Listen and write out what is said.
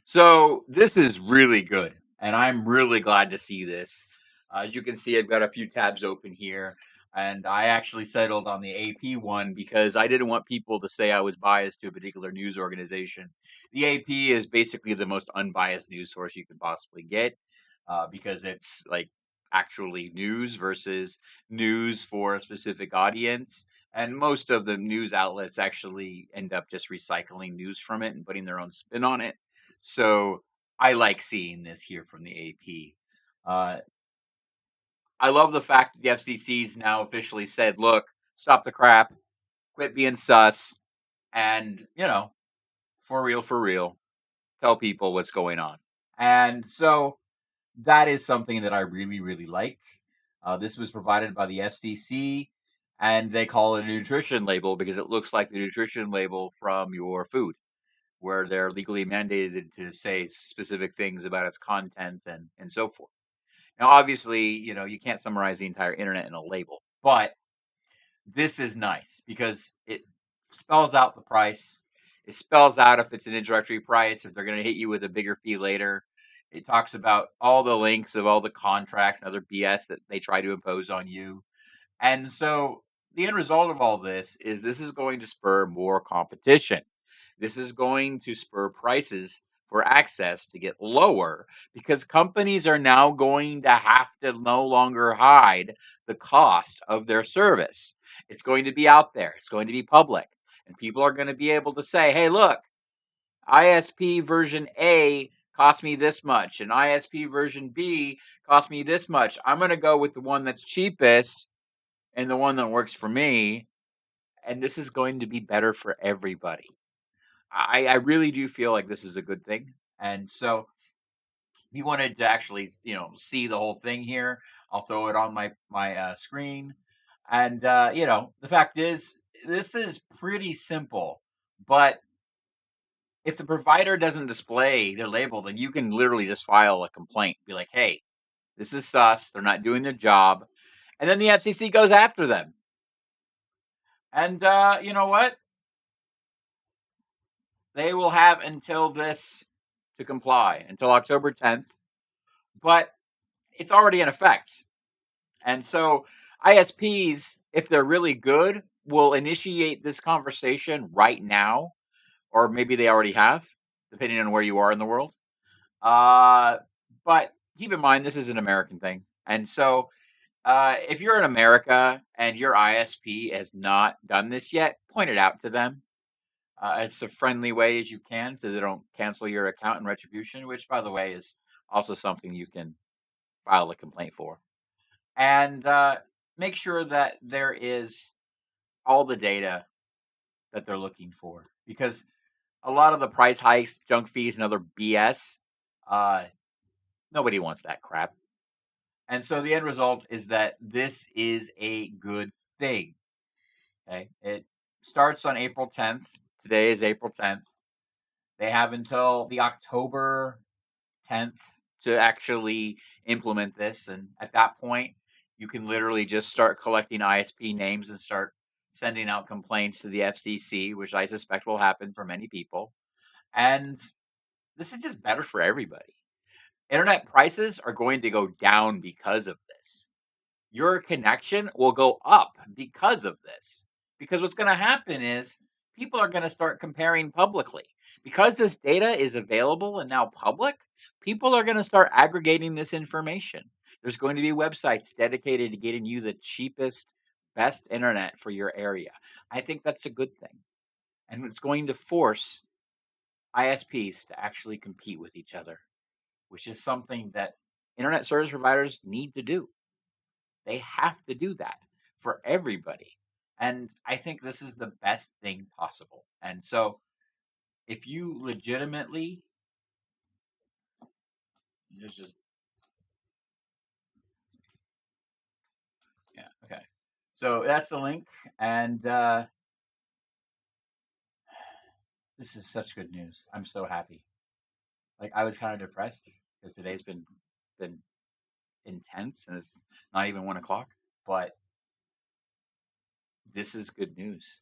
So this is really good, and I'm really glad to see this. As you can see, I've got a few tabs open here, and I actually settled on the AP one because I didn't want people to say I was biased to a particular news organization. The AP is basically the most unbiased news source you could possibly get, because it's like actually news versus news for a specific audience. And most of the news outlets actually end up just recycling news from it and putting their own spin on it. So I like seeing this here from the AP. Uh, I love the fact that the FCC's now officially said, "Look, stop the crap, quit being sus, and for real, tell people what's going on." And so that is something that I really, really like. This was provided by the FCC, and they call it a nutrition label because it looks like the nutrition label from your food, where they're legally mandated to say specific things about its content and so forth. Now, obviously, you can't summarize the entire internet in a label, but this is nice because it spells out the price. It spells out if it's an introductory price, if they're going to hit you with a bigger fee later. It talks about all the links of all the contracts and other BS that they try to impose on you. And so the end result of all this is going to spur more competition. This is going to spur prices for access to get lower because companies are now going to have to no longer hide the cost of their service. It's going to be out there, it's going to be public, and people are going to be able to say, hey, look, ISP version A cost me this much, and ISP version B cost me this much. I'm going to go with the one that's cheapest and the one that works for me. And this is going to be better for everybody. I really do feel like this is a good thing. And so if you wanted to actually, see the whole thing here, I'll throw it on my screen. And the fact is, this is pretty simple. But if the provider doesn't display their label, then you can literally just file a complaint. Be like, hey, this is sus. They're not doing their job. And then the FCC goes after them. And you know what? They will have until this to comply, until October 10th, but it's already in effect. And so ISPs, if they're really good, will initiate this conversation right now, or maybe they already have, depending on where you are in the world. Uh, but keep in mind, this is an American thing. And so if you're in America and your ISP has not done this yet, point it out to them as a friendly way as you can so they don't cancel your account in retribution, which, by the way, is also something you can file a complaint for. And make sure that there is all the data that they're looking for because a lot of the price hikes, junk fees, and other BS, uh, nobody wants that crap. And so the end result is that this is a good thing. Okay. It starts on April 10th. Today is April 10th. They have until the October 10th to actually implement this. And at that point, you can literally just start collecting ISP names and start sending out complaints to the FCC, which I suspect will happen for many people. And this is just better for everybody. Internet prices are going to go down because of this. Your connection will go up because of this. Because what's going to happen is people are going to start comparing publicly. Because this data is available and now public, people are going to start aggregating this information. There's going to be websites dedicated to getting you the cheapest, best internet for your area. I think that's a good thing. And it's going to force ISPs to actually compete with each other, which is something that internet service providers need to do. They have to do that for everybody. And I think this is the best thing possible. And so if you legitimately just yeah, okay. So that's the link and this is such good news. I'm so happy. Like I was kind of depressed because today's been intense and it's not even 1 o'clock, but this is good news.